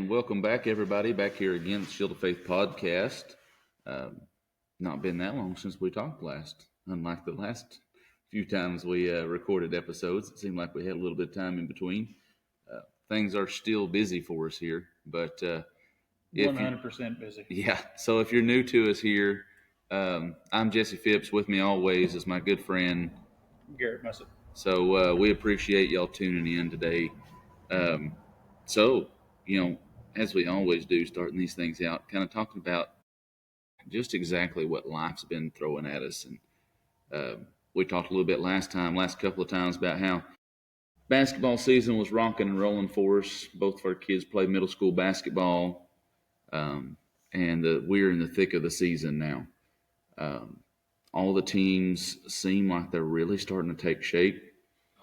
And welcome back, everybody, back here again at the Shield of Faith podcast. Not been that long since we talked last, unlike the last few times we recorded episodes. It seemed like we had a little bit of time in between. Things are still busy for us here, but 100% busy. Yeah, so if you're new to us here, I'm Jesse Phipps. With me always is my good friend Garrett Mussett. So we appreciate y'all tuning in today. So, as we always do, starting these things out, kind of talking about just exactly what life's been throwing at us. And we talked a little bit last couple of times, about how basketball season was rocking and rolling for us. Both of our kids played middle school basketball, and we're in the thick of the season now. All the teams seem like they're really starting to take shape.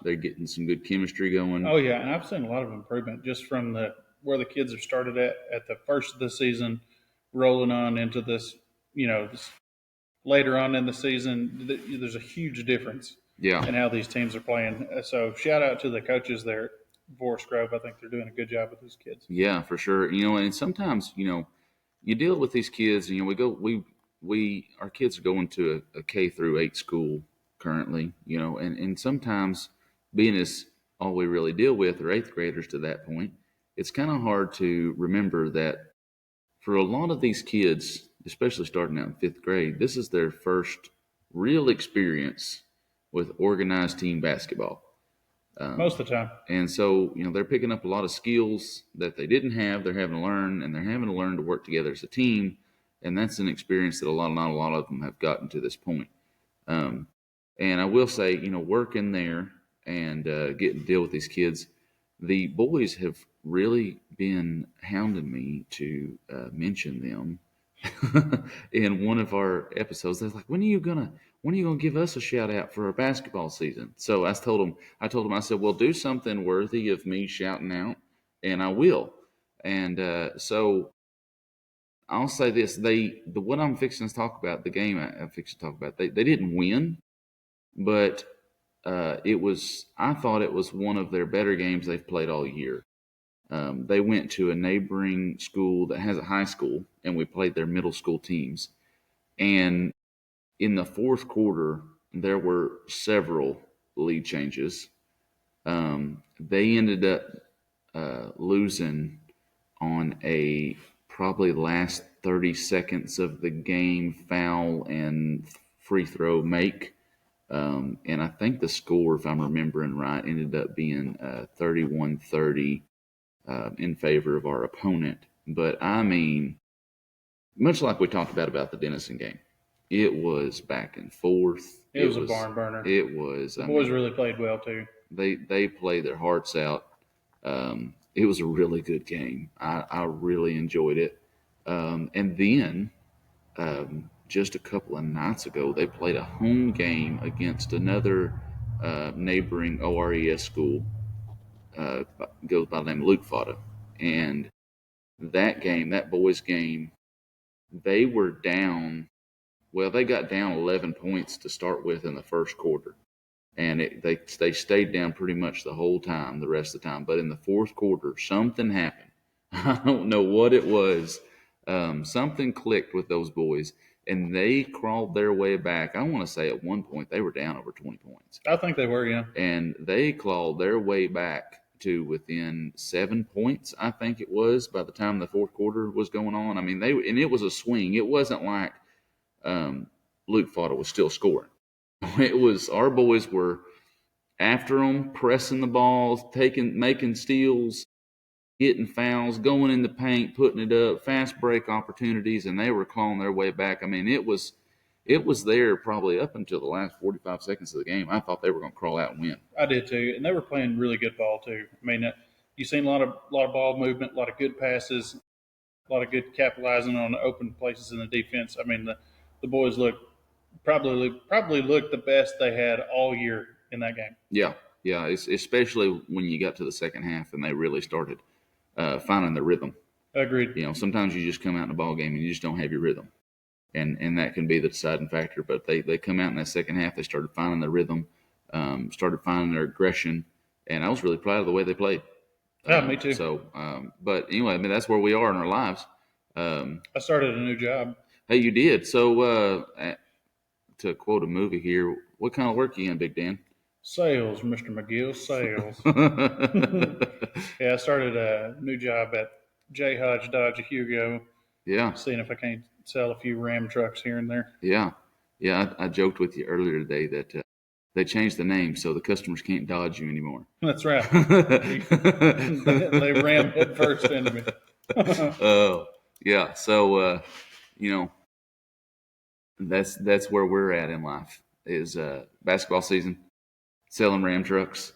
They're getting some good chemistry going. Oh, yeah, and I've seen a lot of improvement just from where the kids have started at the first of the season, rolling on into this, this later on in the season. There's a huge difference in how these teams are playing. So shout out to the coaches there at Forest Grove. I think they're doing a good job with these kids. Yeah, for sure. And sometimes, you deal with these kids, and our kids are going to a K through 8 school currently, and sometimes, being as all we really deal with are 8th graders to that point, it's kind of hard to remember that for a lot of these kids, especially starting out in 5th grade, this is their first real experience with organized team basketball. Most of the time. And so, they're picking up a lot of skills that they didn't have. They're having to learn, and they're having to learn to work together as a team. And that's an experience that not a lot of them have gotten to this point. And I will say, working there and getting to deal with these kids, the boys have really been hounding me to mention them in one of our episodes. They're like, when are you gonna give us a shout out for our basketball season? So I told them, I said, well, do something worthy of me shouting out, and I will. And so I'll say this: what I'm fixing to talk about, the game I'm fixing to talk about, they didn't win, but I thought it was one of their better games they've played all year. They went to a neighboring school that has a high school, and we played their middle school teams. And in the fourth quarter, there were several lead changes. They ended up losing on a probably last 30 seconds of the game foul and free throw make. And I think the score, if I'm remembering right, ended up being 31-30 in favor of our opponent. But I mean, much like we talked about the Denison game, it was back and forth. It was a barn burner. It was. The boys really played well too. They played their hearts out. It was a really good game. I really enjoyed it. And then just a couple of nights ago, they played a home game against another neighboring ORES school. Goes by the name of Luke Fada. And that boys game, they were down. Well, they got down 11 points to start with in the first quarter. And they stayed down pretty much the whole time, the rest of the time. But in the fourth quarter, something happened. I don't know what it was. Something clicked with those boys, and they crawled their way back. I want to say at one point they were down over 20 points. I think they were, yeah. And they clawed their way back to within 7 points, I think it was, by the time the fourth quarter was going on. I mean, and it was a swing. It wasn't like Luke Fada was still scoring. It was, our boys were after them, pressing the balls, making steals, getting fouls, going in the paint, putting it up, fast break opportunities, and they were clawing their way back. I mean, it was there probably up until the last 45 seconds of the game. I thought they were going to crawl out and win. I did too, and they were playing really good ball too. I mean, you've seen a lot of ball movement, a lot of good passes, a lot of good capitalizing on the open places in the defense. I mean, the boys probably looked the best they had all year in that game. Yeah, especially when you got to the second half and they really started finding their rhythm. Agreed. Sometimes you just come out in a ball game and you just don't have your rhythm, and that can be the deciding factor. But they come out in that second half, they started finding their rhythm, started finding their aggression, and I was really proud of the way they played. Me too. But anyway, I mean that's where we are in our lives. I started a new job. Hey, you did. So to quote a movie here, what kind of work you in, Big Dan? Sales, Mr. McGill, sales. Yeah, I started a new job at J. Hodge Dodge of Hugo, Yeah, seeing if I can't sell a few Ram trucks here and there. yeah, yeah. I joked with you earlier today that they changed the name so the customers can't dodge you anymore. That's right. They ram head first into me. Oh, yeah. So you know, that's where we're at in life is basketball season, selling Ram trucks,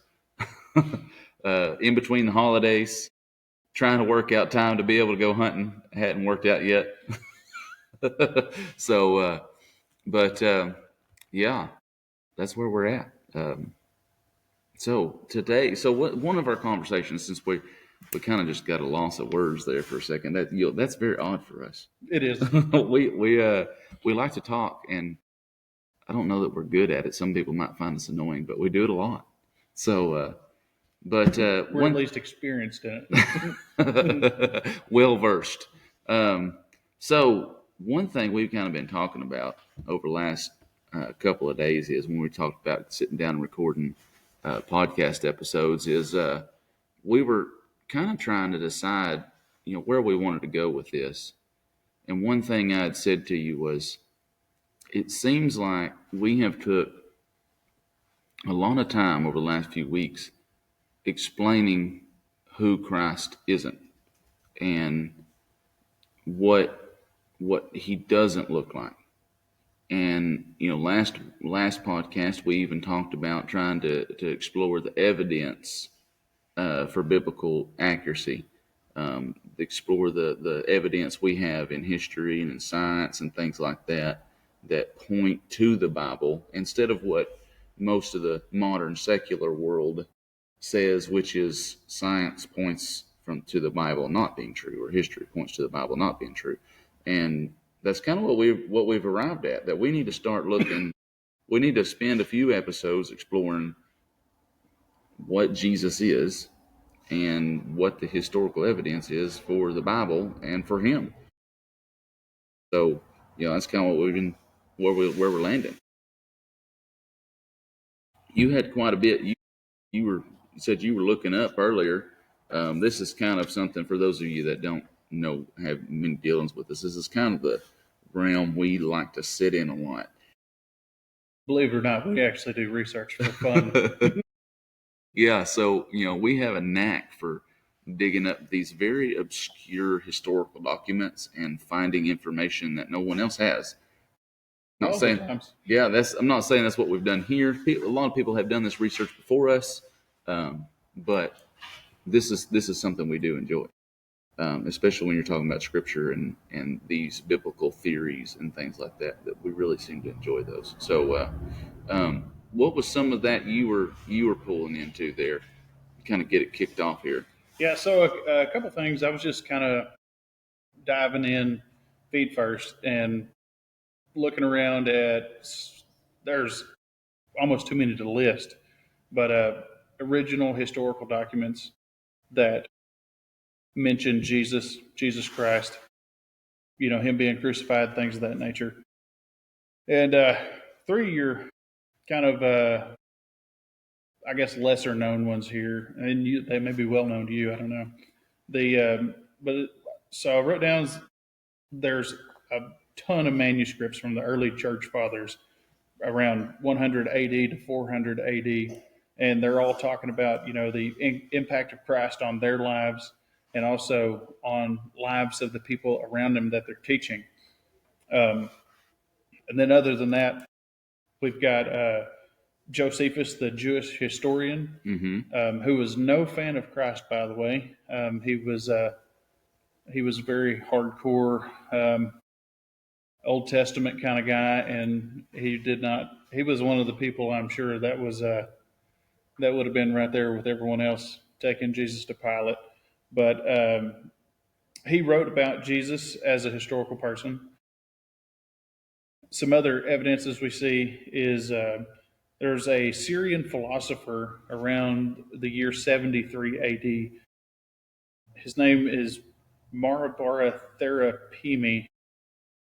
in between the holidays, trying to work out time to be able to go hunting. Hadn't worked out yet. So, but yeah, that's where we're at. So today, one of our conversations, since we kind of just got a loss of words there for a second, that's very odd for us. It is. We like to talk, and I don't know that we're good at it. Some people might find us annoying, but we do it a lot. So, We're at least experienced in it. well versed. So one thing we've kind of been talking about over the last couple of days is when we talked about sitting down and recording podcast episodes is we were kind of trying to decide, where we wanted to go with this. And one thing I had said to you was, it seems like we have took a lot of time over the last few weeks explaining who Christ isn't and what he doesn't look like. And last podcast we even talked about trying to explore the evidence for biblical accuracy, explore the evidence we have in history and in science and things like that point to the Bible instead of what most of the modern secular world says, which is science points to the Bible not being true, or history points to the Bible not being true. And that's kind of what we've arrived at. That we need to start looking. We need to spend a few episodes exploring what Jesus is and what the historical evidence is for the Bible and for Him. So, that's kind of what we've been where we're landing. You had quite a bit. You said you were looking up earlier. This is kind of something for those of you that don't have many dealings with this. This is kind of the realm we like to sit in a lot. Believe it or not, we actually do research for fun. Yeah, so we have a knack for digging up these very obscure historical documents and finding information that no one else has. Not All saying, the times. yeah, I'm not saying that's what we've done here. A lot of people have done this research before us, but this is something we do enjoy, especially when you're talking about scripture and these biblical theories and things like that. That we really seem to enjoy those. So, what was some of that you were pulling into there? Kind of get it kicked off here. Yeah, so a couple things. I was just kind of diving in feet first and looking around at. There's almost too many to list, but original historical documents that mention Jesus Christ, him being crucified, things of that nature. And three you're kind of, I guess, lesser known ones here, and they may be well known to you. I don't know. So I wrote down there's a ton of manuscripts from the early church fathers around 100 AD to 400 AD, and they're all talking about the impact of Christ on their lives and also on lives of the people around them that they're teaching. And then other than that, we've got Josephus, the Jewish historian, who was no fan of Christ, by the way. He was very hardcore Old Testament kind of guy, and he did not. He was one of the people, I'm sure, that would have been right there with everyone else taking Jesus to Pilate. But he wrote about Jesus as a historical person. Some other evidences we see is there's a Syrian philosopher around the year 73 AD His name is Marabara Therapimi.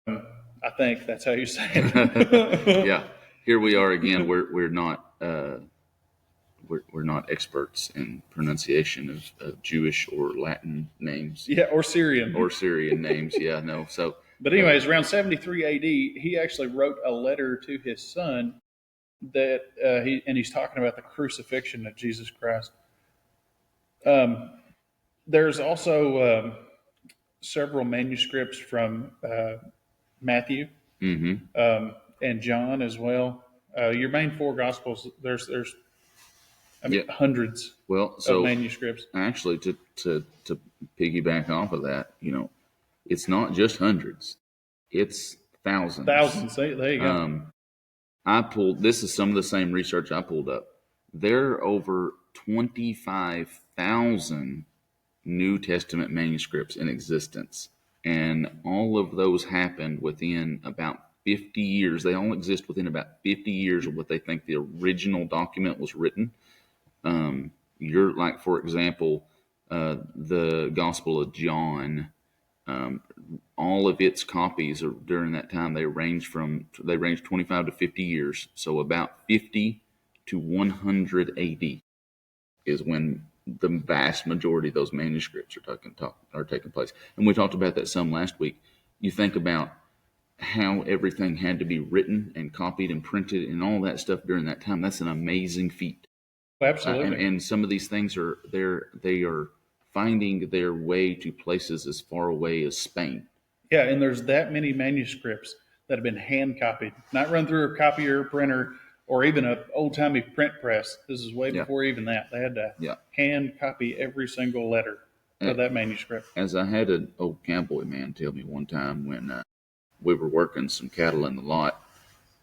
I think that's how you say it. Yeah, here we are again. We're not experts in pronunciation of Jewish or Latin names Yeah, or Syrian. or Syrian names. Yeah, no. So, But anyways, around 73 AD, he actually wrote a letter to his son that he's talking about the crucifixion of Jesus Christ. There's also several manuscripts from Matthew and John as well. Your main four gospels, there's yeah. hundreds Well, of so manuscripts. actually, to piggyback off of that, it's not just hundreds; it's thousands. Thousands. There you go. I pulled. This is some of the same research I pulled up. There are over 25,000 New Testament manuscripts in existence, and all of those happened within about 50 years. They all exist within about 50 years of what they think the original document was written. You're like, for example, the Gospel of John. All of its copies are during that time. They range 25 to 50 years. So about 50 to 100 AD is when the vast majority of those manuscripts are taking place. And we talked about that some last week. You think about how everything had to be written and copied and printed and all that stuff during that time. That's an amazing feat. Absolutely. And some of these things they are finding their way to places as far away as Spain. Yeah, and there's that many manuscripts that have been hand copied, not run through a copier, printer, or even an old timey print press. This is way Yeah. before even that. They had to Yeah. hand copy every single letter of that manuscript. As I had an old cowboy man tell me one time when we were working some cattle in the lot,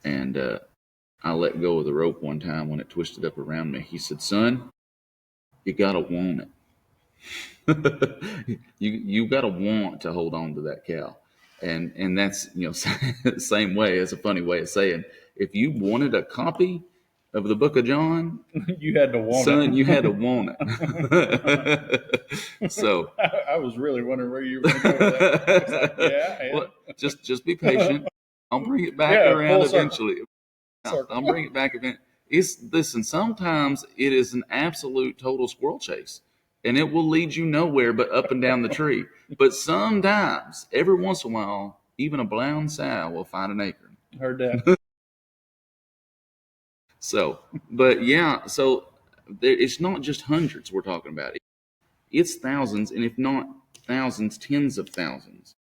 and I let go of the rope one time when it twisted up around me. He said, "Son, you gotta want it." you got to want to hold on to that cow, and that's same way. It's a funny way of saying if you wanted a copy of the Book of John, You had to want son, it. you had to want it. So I was really wondering where you were going to go with that. I was like, yeah, well, just be patient. I'll bring it back Yeah, around full circle. eventually. I'll bring it back eventually. Listen. Sometimes it is an absolute total squirrel chase, and it will lead you nowhere but up and down the tree. But sometimes, every once in a while, even a brown sow will find an acorn. Heard that. So, but yeah, so it's not just hundreds we're talking about. It's thousands, and if not thousands, tens of thousands.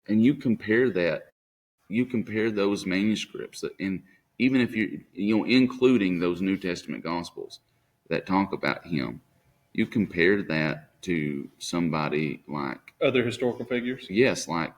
And you compare those manuscripts, and even if including those New Testament Gospels that talk about him, you compare that to somebody like Other historical figures. yes, like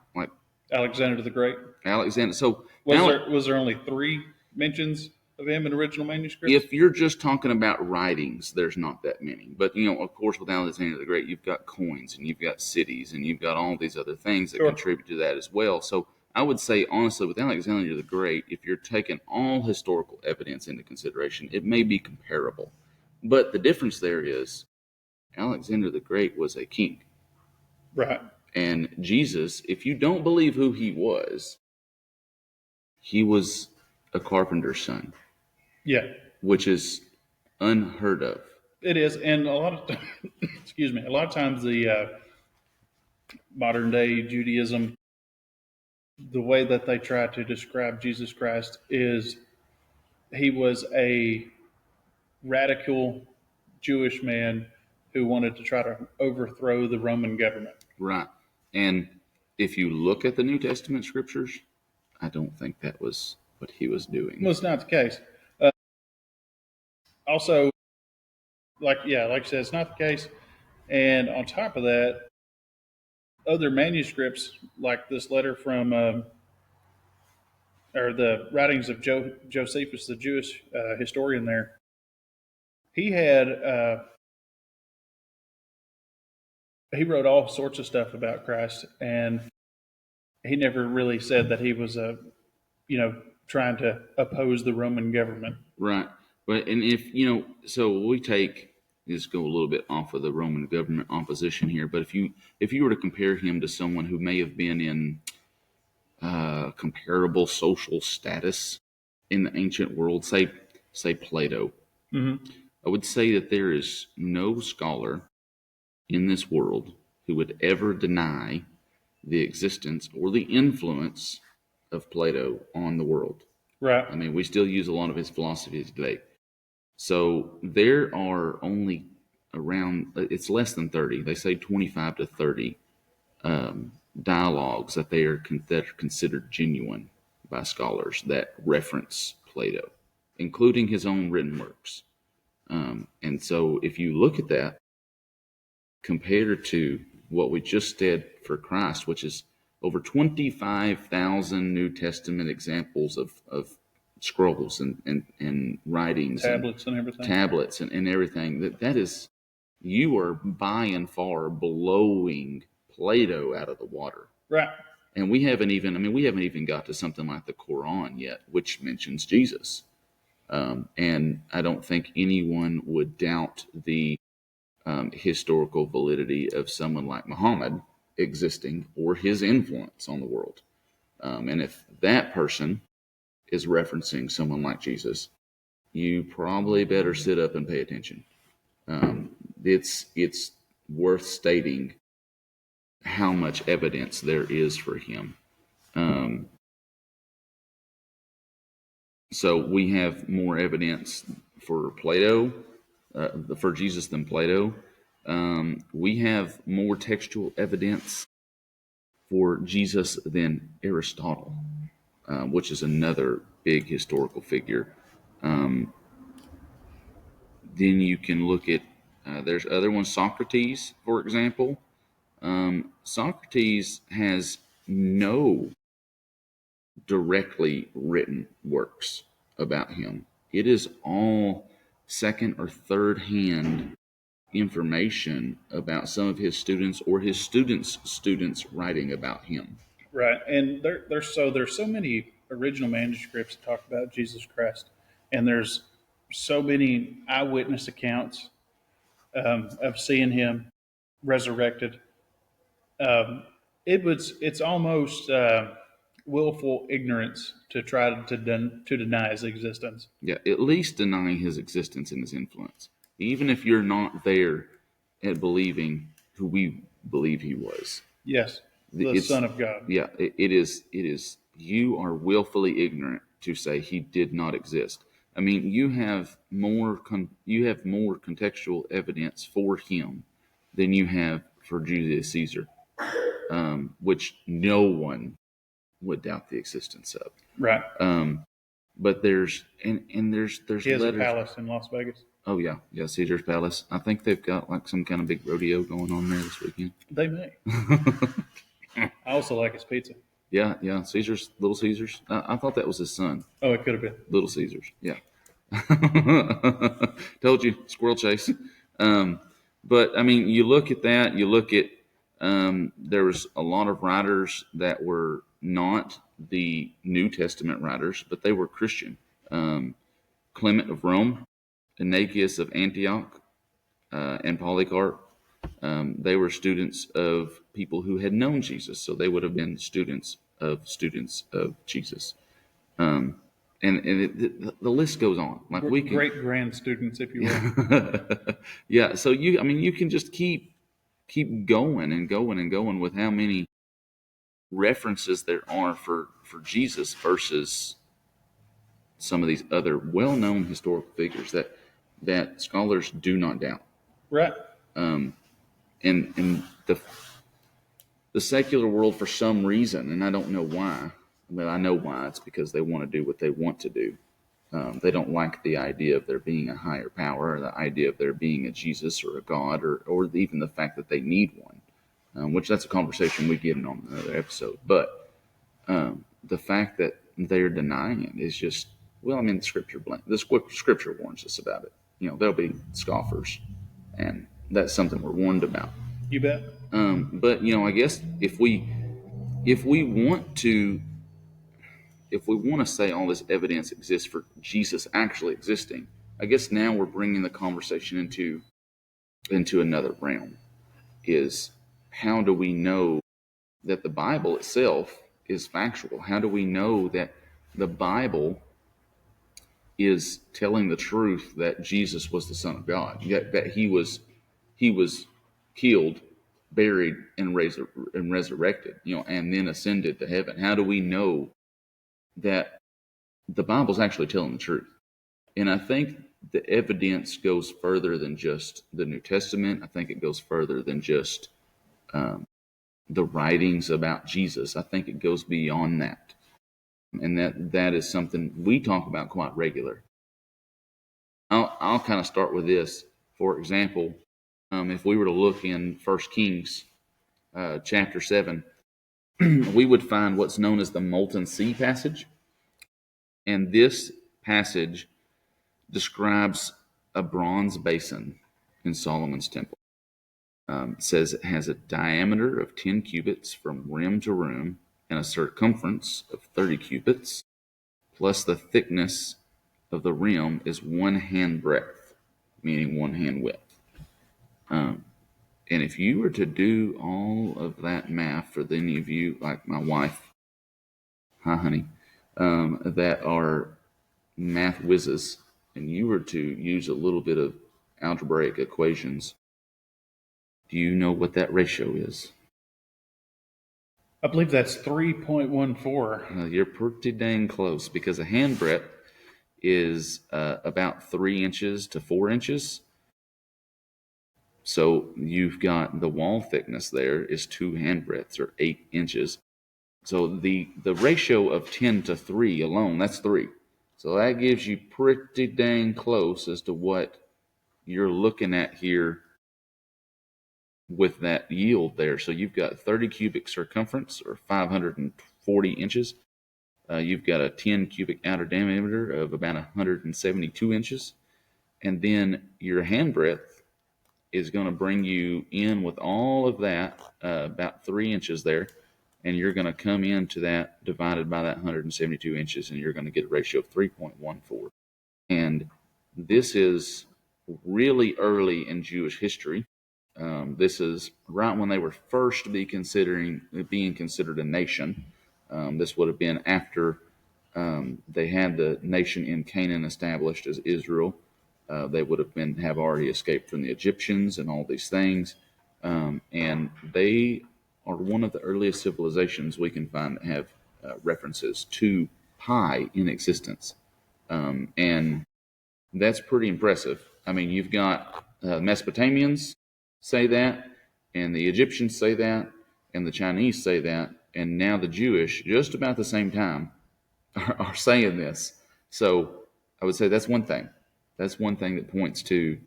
Alexander the Great. Alexander. So Was there only 3 mentions of him in original manuscripts? if you're just talking about writings, there's not that many. But of course, with Alexander the Great, you've got coins and you've got cities and you've got all these other things that Sure. contribute to that as well. So I would say, honestly, with Alexander the Great, if you're taking all historical evidence into consideration, it may be comparable. But the difference there is Alexander the Great was a king. Right. And Jesus, if you don't believe who he was a carpenter's son. Yeah. Which is unheard of. It is, and a lot of excuse me, a lot of times the modern day Judaism, the way that they try to describe Jesus Christ is he was a radical Jewish man who wanted to try to overthrow the Roman government. Right. And if you look at the New Testament scriptures, I don't think that was what he was doing. Well, it's not the case. Also, like I said, it's not the case. And on top of that, other manuscripts like this letter from or the writings of Josephus, the Jewish historian there, he had he wrote all sorts of stuff about Christ, and he never really said that he was trying to oppose the Roman government. Right. But and if so we take just go a little bit off of the Roman government opposition here, but if you were to compare him to someone who may have been in comparable social status in the ancient world, say Plato, Mm-hmm. I would say that there is no scholar in this world who would ever deny the existence or the influence of Plato on the world. Right. I mean, we still use a lot of his philosophies today. So there are only around, it's less than 30, they say 25 to 30 dialogues that that are considered genuine by scholars that reference Plato, including his own written works. And so if you look at that compared to what we just did for Christ, which is over 25,000 New Testament examples of scrolls and writings Tablets and everything. tablets and everything, that is, you are by and far blowing Plato out of the water. Right. And we haven't even got to something like the Quran yet, which mentions Jesus. And I don't think anyone would doubt the historical validity of someone like Muhammad existing or his influence on the world. And if that person is referencing someone like Jesus, you probably better sit up and pay attention. It's worth stating how much evidence there is for him. So we have more evidence for Plato, for Jesus than Plato. We have more textual evidence for Jesus than Aristotle, which is another big historical figure. Then you can look at, there's other ones, Socrates, for example. Socrates has no directly written works about him. It is all second or third hand information about some of his students or his students writing about him. Right. And there's so many original manuscripts that talk about Jesus Christ, and there's so many eyewitness accounts of seeing him resurrected. Um, it's almost willful ignorance to try to deny his existence. Yeah, at least denying his existence and his influence. Even if you're not there at believing who we believe he was. Yes, the It's, Son of God. Yeah, it is. You are willfully ignorant to say he did not exist. I mean, you have more contextual evidence for him than you have for Julius Caesar, which no one would doubt the existence of. Right. But there's He has a letters. palace in Las Vegas. Oh yeah, Caesar's Palace. I think they've got like some kind of big rodeo going on there this weekend. They may. I also like his pizza. Yeah, Little Caesars. I thought that was his son, Oh, it could have been. Little Caesars. Yeah. Told you, squirrel chase. But I mean, you look at that. You look at there was a lot of writers that were not the New Testament writers, but they were Christian. Clement of Rome, Ignatius of Antioch, and Polycarp. They were students of people who had known Jesus, so they would have been students of Jesus. The list goes on. Like we can, Great grand students, if you will. yeah. So you can just keep going and going and going with how many references there are for Jesus versus some of these other well-known historical figures that scholars do not doubt. Right. And the secular world, for some reason, and I don't know why, but I know why. It's because they want to do what they want to do. They don't like the idea of there being a higher power, or the idea of there being a Jesus or a God, or even the fact that they need one, which that's a conversation we get in on another episode. But the fact that they're denying it is just, well, I mean, the scripture warns us about it. There'll be scoffers, and that's something we're warned about. You bet. But I guess if we want to say all this evidence exists for Jesus actually existing, I guess now we're bringing the conversation into into another realm is, how do we know that the Bible itself is factual? How do we know that the Bible is telling the truth that Jesus was the Son of God, that he was killed, buried, and resurrected, and then ascended to heaven? How do we know that the Bible's actually telling the truth? And I think the evidence goes further than just the New Testament. I think it goes further than just the writings about Jesus. I think it goes beyond that. And that is something we talk about quite regular. I'll kind of start with this. For example, if we were to look in 1 Kings chapter 7, we would find what's known as the Molten Sea passage. And this passage describes a bronze basin in Solomon's temple. It says it has a diameter of 10 cubits from rim to rim and a circumference of 30 cubits, plus the thickness of the rim is 1 hand breadth, meaning 1 hand width. And if you were to do all of that math for any of you, like my wife, hi honey, that are math whizzes, and you were to use a little bit of algebraic equations, do you know what that ratio is? I believe that's 3.14. You're pretty dang close, because a hand breadth is about 3 inches to 4 inches. So you've got the wall thickness there is 2 hand breadths, or 8 inches. So the ratio of 10 to 3 alone, that's 3. So that gives you pretty dang close as to what you're looking at here with that yield there. So you've got 30 cubic circumference, or 540 inches. You've got a 10 cubic outer diameter of about 172 inches. And then your hand breadth is going to bring you in with all of that, about 3 inches there. And you're going to come into that divided by that 172 inches, and you're going to get a ratio of 3.14. And this is really early in Jewish history. This is right when they were first being considered a nation. This would have been after they had the nation in Canaan established as Israel. They would have already escaped from the Egyptians and all these things. And they are one of the earliest civilizations we can find that have references to pi in existence. And that's pretty impressive. I mean, you've got Mesopotamians say that, and the Egyptians say that, and the Chinese say that, and now the Jewish, just about the same time, are saying this. So I would say that's one thing. That's one thing that points to,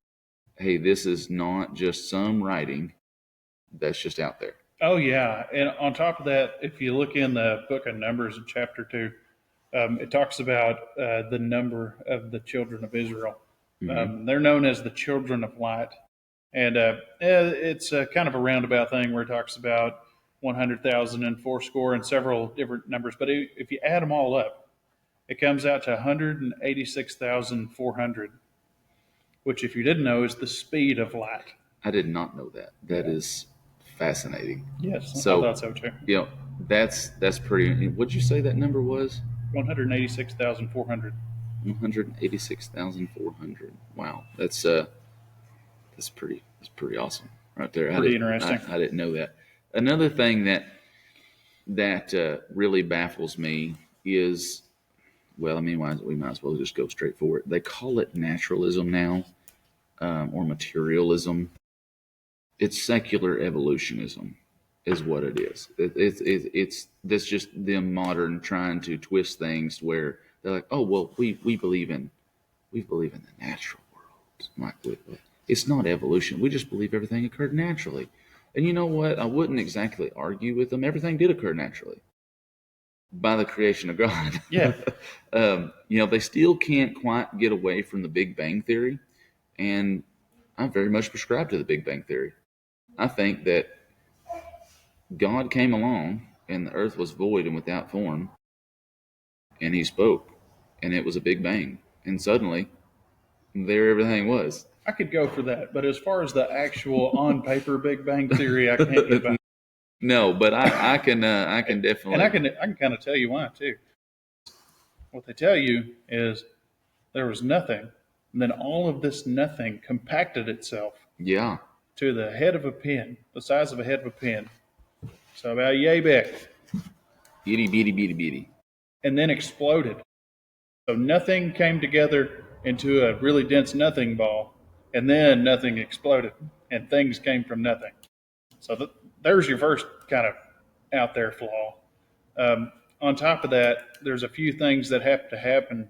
hey, this is not just some writing that's just out there. Oh, yeah. And on top of that, if you look in the book of Numbers in chapter 2, it talks about the number of the children of Israel. They're known as the children of light. And it's kind of a roundabout thing where it talks about 100,000 and fourscore and several different numbers. But if you add them all up, it comes out to 186,400, which, if you didn't know, is the speed of light. I did not know that. That is fascinating. Yes, So, I thought so too. That's pretty. What'd you say that number was? 186,400. 186,400. Wow, that's pretty awesome right there. Pretty interesting. I didn't know that. Another thing that really baffles me is, well, I mean, we might as well just go straight for it. They call it naturalism now, or materialism. It's secular evolutionism, is what it is. It's that's just them modern trying to twist things where they're like, oh well, we believe in the natural world. It's not evolution. We just believe everything occurred naturally. And you know what? I wouldn't exactly argue with them. Everything did occur naturally by the creation of God. Yeah. They still can't quite get away from the Big Bang Theory. And I very much prescribe to the Big Bang Theory. I think that God came along and the earth was void and without form, and he spoke, and it was a big bang. And suddenly, there everything was. I could go for that, but as far as the actual on paper Big Bang Theory, I can't get behind. No, but I can definitely. And I can kind of tell you why too. What they tell you is there was nothing, and then all of this nothing compacted itself Yeah. to the head of a pin, the size of a head of a pin, so about yay big, Itty bitty bitty bitty. and then exploded. So nothing came together into a really dense nothing ball, and then nothing exploded, and things came from nothing. So there's your first kind of out there flaw. On top of that, there's a few things that have to happen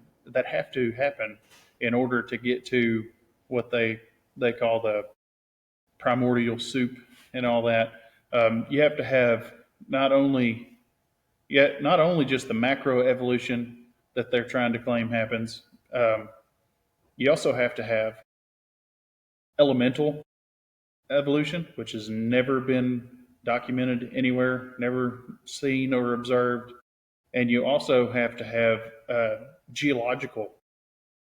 in order to get to what they call the primordial soup and all that. You have to have not only not only just the macro evolution that they're trying to claim happens. You also have to have elemental evolution, which has never been documented anywhere, never seen or observed. And you also have to have geological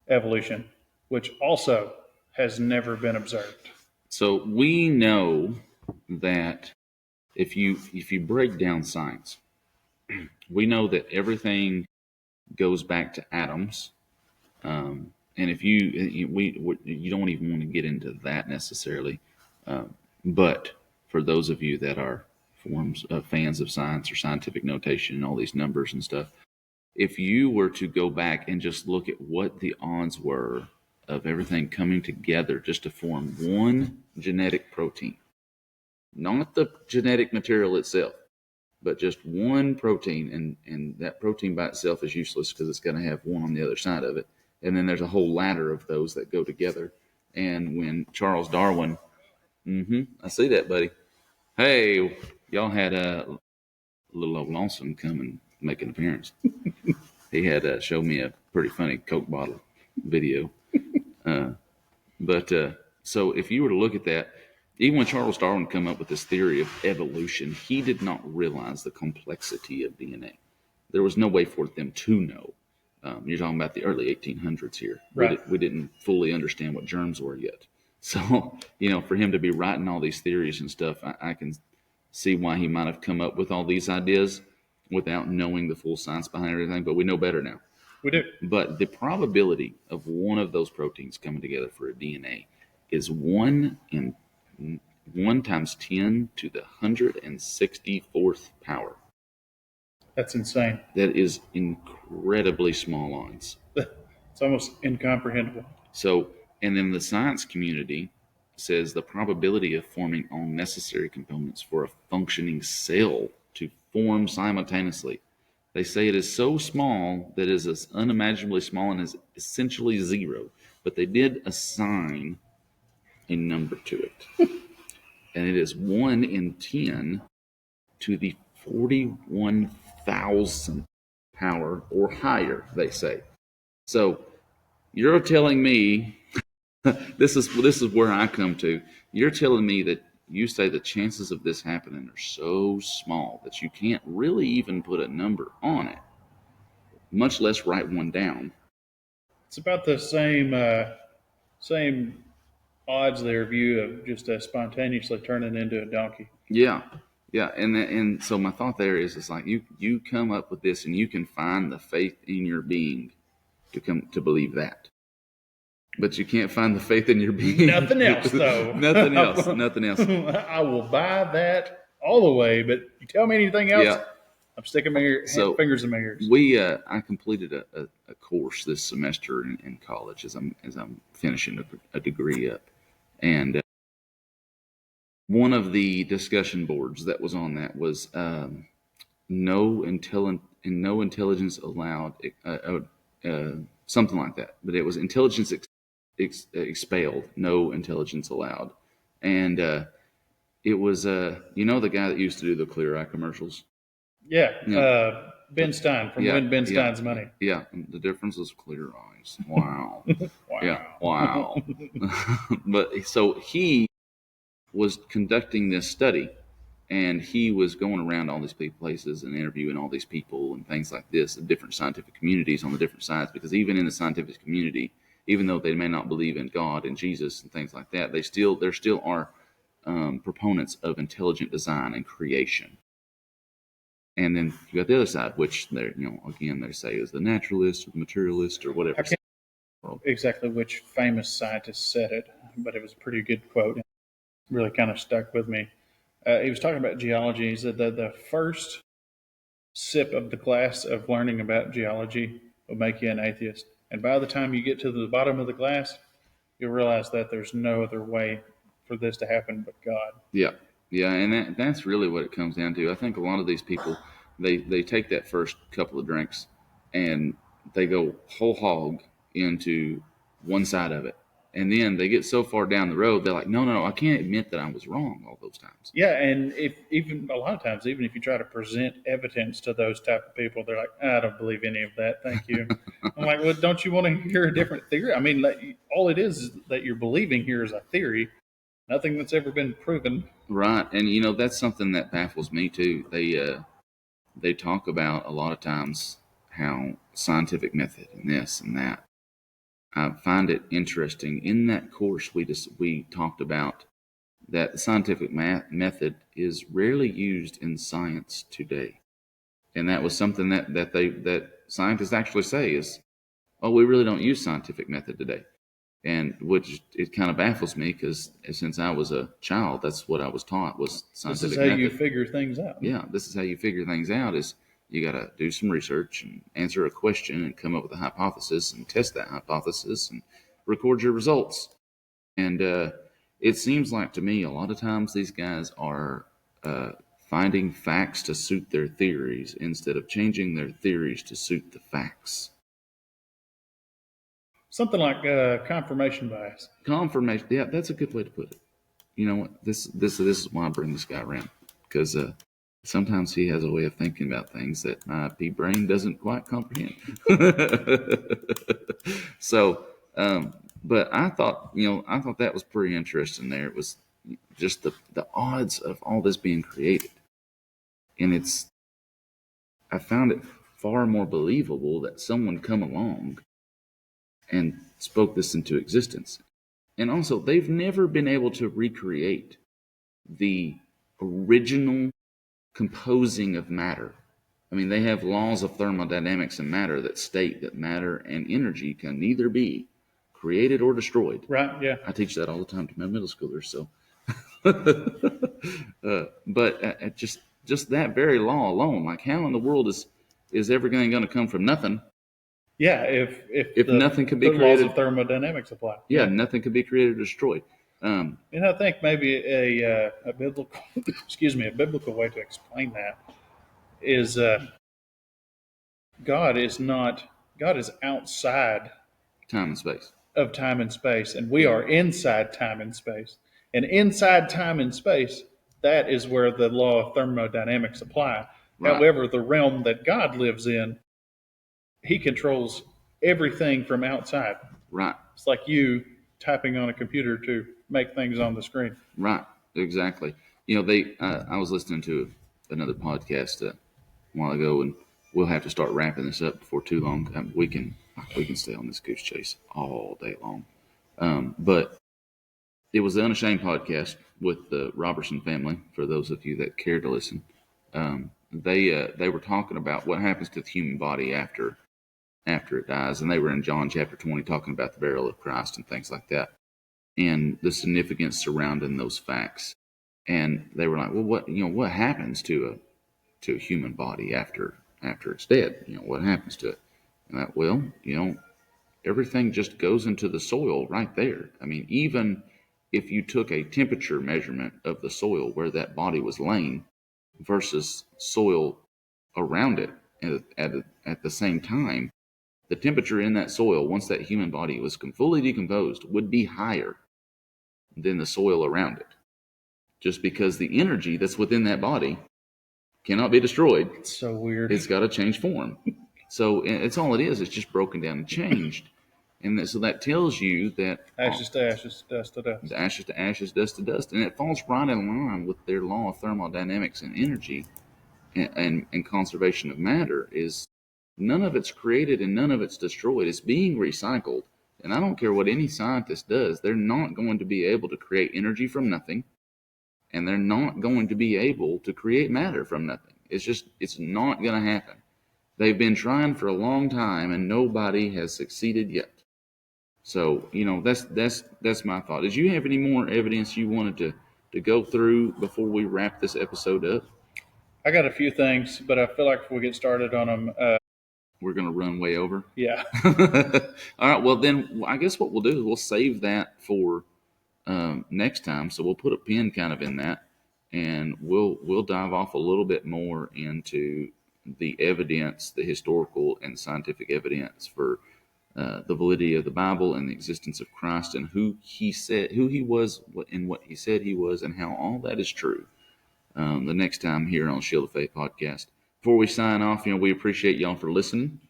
evolution, which also has never been observed. So we know that if you break down science, we know that everything goes back to atoms. And if you don't even want to get into that necessarily, but for those of you that are fans of science or scientific notation and all these numbers and stuff, if you were to go back and just look at what the odds were of everything coming together just to form one genetic protein, not the genetic material itself, but just one protein, and that protein by itself is useless because it's going to have one on the other side of it. And then there's a whole ladder of those that go together. And when Charles Darwin, I see that, buddy. Hey, y'all had a little old Lawson come and make an appearance. He had showed me a pretty funny Coke bottle video. But so if you were to look at that, even when Charles Darwin came up with this theory of evolution, he did not realize the complexity of DNA. There was no way for them to know. You're talking about the early 1800s here. Right. We didn't fully understand what germs were yet. So, for him to be writing all these theories and stuff, I can see why he might have come up with all these ideas without knowing the full science behind everything. But we know better now. We do. But the probability of one of those proteins coming together for a DNA is 1 times 10 to the 164th power. That's insane. That is incredibly small odds. It's almost incomprehensible. So, and then the science community says the probability of forming all necessary components for a functioning cell to form simultaneously. They say it is so small that it is as unimaginably small and is essentially zero. But they did assign a number to it. And it is 1 in 10 to the 41,000th power or higher, they say. So you're telling me, this is where I come to. You're telling me that you say the chances of this happening are so small that you can't really even put a number on it, much less write one down. It's about the same odds there of you of just spontaneously turning into a donkey. Yeah, and so my thought there is, it's like you come up with this and you can find the faith in your being to believe that, but you can't find the faith in your being. Nothing else, though. Nothing else. I will buy that all the way, but you tell me anything else, Yeah. I'm sticking my fingers in my ears. I completed a course this semester in college as I'm finishing a degree up, and one of the discussion boards that was on that was no intelligence allowed, something like that. But it was intelligence expelled, no intelligence allowed, and it was the guy that used to do the Clear Eye commercials. Yeah. Ben Stein from Win Ben Stein's Money. Yeah, the difference is clear eyes. Wow. Wow. Yeah, wow. But so he was conducting this study, and he was going around all these places and interviewing all these people and things like this, the different scientific communities on the different sides, because even in the scientific community, even though they may not believe in God and Jesus and things like that, there still are proponents of intelligent design and creation. And then you got the other side, which they're, again, they say is the naturalist or the materialist or whatever. I can't remember exactly which famous scientist said it, but it was a pretty good quote. It really kind of stuck with me. He was talking about geology. He said that the first sip of the glass of learning about geology will make you an atheist. And by the time you get to the bottom of the glass, you'll realize that there's no other way for this to happen but God. Yeah, yeah, and that's really what it comes down to. I think a lot of these people, they take that first couple of drinks, and they go whole hog into one side of it, and then they get so far down the road, they're like, no, I can't admit that I was wrong all those times. Yeah, and if even a lot of times, even if you try to present evidence to those type of people, they're like, I don't believe any of that. Thank you. I'm like, well, don't you want to hear a different theory? I mean, all it is that you're believing here is a theory, nothing that's ever been proven. Right, and that's something that baffles me too. They talk about a lot of times how scientific method and this and that. I find it interesting. In that course, we talked about that the scientific method is rarely used in science today, and that was something that scientists actually say is, oh, we really don't use scientific method today, and which it kind of baffles me because since I was a child, that's what I was taught was scientific This is how method. you figure things out. Yeah, this is how you figure things out. Is you got to do some research and answer a question and come up with a hypothesis and test that hypothesis and record your results. And it seems like to me a lot of times these guys are finding facts to suit their theories instead of changing their theories to suit the facts. Something like confirmation bias. Confirmation, yeah, that's a good way to put it. You know what? This is why I bring this guy around, because sometimes he has a way of thinking about things that my pea brain doesn't quite comprehend. So, but I thought that was pretty interesting. There, it was just the odds of all this being created, and I found it far more believable that someone come along and spoke this into existence. And also, they've never been able to recreate the original composing of matter. I mean, they have laws of thermodynamics and matter that state that matter and energy can neither be created or destroyed. Right, yeah. I teach that all the time to my middle schoolers. So, but just that very law alone, like how in the world is everything going to come from nothing? Yeah, if nothing can be the created, laws of thermodynamics apply. Yeah, nothing can be created or destroyed. And I think maybe a biblical, a biblical way to explain that is God is outside time and space of time and space, and we are inside time and space. And inside time and space, that is where the law of thermodynamics apply. Right. However, the realm that God lives in, He controls everything from outside. Right. It's like you typing on a computer to make things on the screen. Right. Exactly. I was listening to another podcast a while ago, and we'll have to start wrapping this up before too long. We can stay on this goose chase all day long. But it was the Unashamed podcast with the Robertson family. For those of you that care to listen, they were talking about what happens to the human body after it dies, and they were in John chapter 20 talking about the burial of Christ and things like that, and the significance surrounding those facts. And they were like, well, what happens to a human body after it's dead? What happens to it? And that, well, everything just goes into the soil right there. I mean, even if you took a temperature measurement of the soil where that body was laying versus soil around it at the same time, the temperature in that soil, once that human body was fully decomposed, would be higher than the soil around it. Just because the energy that's within that body cannot be destroyed. It's so weird. It's got to change form. So it's all it is. It's just broken down and changed. And so that tells you that ashes to ashes, dust to dust. Ashes to ashes, dust to dust. And it falls right in line with their law of thermodynamics and energy and conservation of matter is none of it's created and none of it's destroyed. It's being recycled And I don't care what any scientist does, they're not going to be able to create energy from nothing, and they're not going to be able to create matter from nothing. It's not going to happen. They've been trying for a long time, and nobody has succeeded yet. So, that's my thought. Did you have any more evidence you wanted to go through before we wrap this episode up? I got a few things, but I feel like if we get started on them, We're going to run way over. yeah. All right. Well, then I guess what we'll do is we'll save that for next time. So we'll put a pin kind of in that, and we'll dive off a little bit more into the evidence, the historical and scientific evidence for the validity of the Bible and the existence of Christ and who he was, and what he said he was, and how all that is true. The next time here on Shield of Faith podcast. Before we sign off, we appreciate y'all for listening.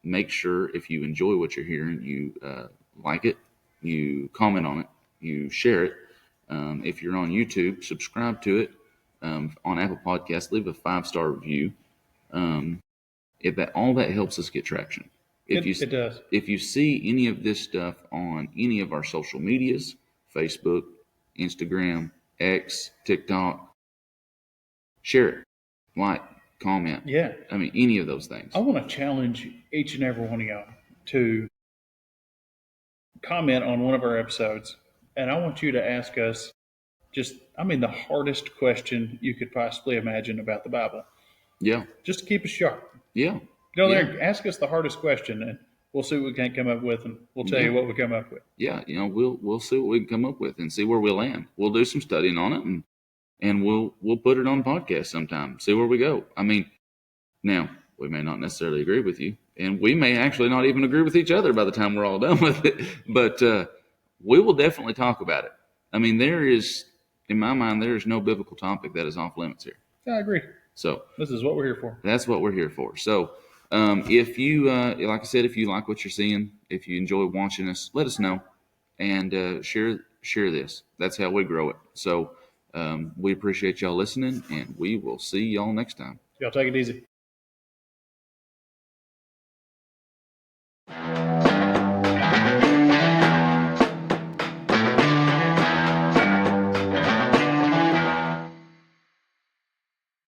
Make sure if you enjoy what you're hearing, you like it, you comment on it, you share it. If you're on YouTube, subscribe to it. On Apple Podcasts, leave a 5-star review. All that helps us get traction. It does. If you see any of this stuff on any of our social medias, Facebook, Instagram, X, TikTok, share it, like, comment. Yeah. I mean, any of those things. I want to challenge each and every one of y'all to comment on one of our episodes, and I want you to ask us the hardest question you could possibly imagine about the Bible. Yeah. Just to keep us sharp. Yeah. Go there and ask us the hardest question, and we'll see what we can come up with, and we'll tell you what we come up with. Yeah, we'll see what we can come up with and see where we land. We'll do some studying on it, and we'll put it on podcast sometime. See where we go. I mean, now we may not necessarily agree with you, and we may actually not even agree with each other by the time we're all done with it. But we will definitely talk about it. I mean, in my mind, there is no biblical topic that is off limits here. Yeah, I agree. So this is what we're here for. That's what we're here for. So if you, like I said, if you like what you're seeing, if you enjoy watching us, let us know and share this. That's how we grow it. So we appreciate y'all listening, and we will see y'all next time. Y'all take it easy.